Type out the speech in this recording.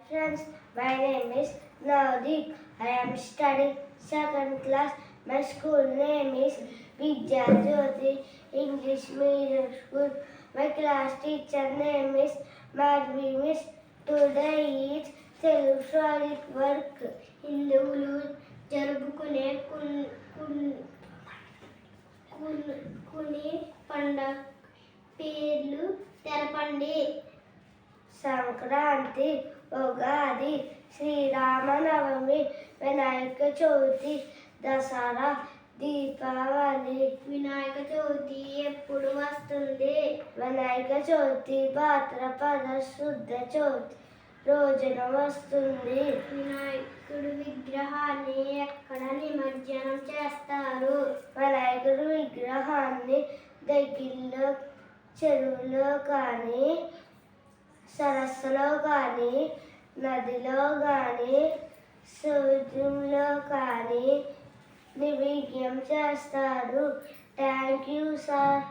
Friends, my name is Navdeep. I am studying second class. My school name is Vidya Jyoti English Medium School. My class teacher name is Madhvi Miss. Today is Telugu project work. హిందువులు జరుపుకునే కొన్ని పండుగ పేర్లు తెలపండి. సంక్రాంతి, ఉగాది, శ్రీరామనవమి, వినాయక చవితి, దసరా, దీపావళి. వినాయక చవితి ఎప్పుడు వస్తుంది? వినాయక చవితి భాద్రపద శుద్ధ చవితి రోజున వస్తుంది. వినాయకుడి విగ్రహాన్ని ఎక్కడ నిమజ్జనం చేస్తారు? వినాయకుడి విగ్రహాన్ని దగ్గరలో చెరువులో కానీ, సరస్సులో కానీ, నదిలో కానీ, సముద్రంలో కానీ నిమజ్జనం చేస్తారు. Thank you sir.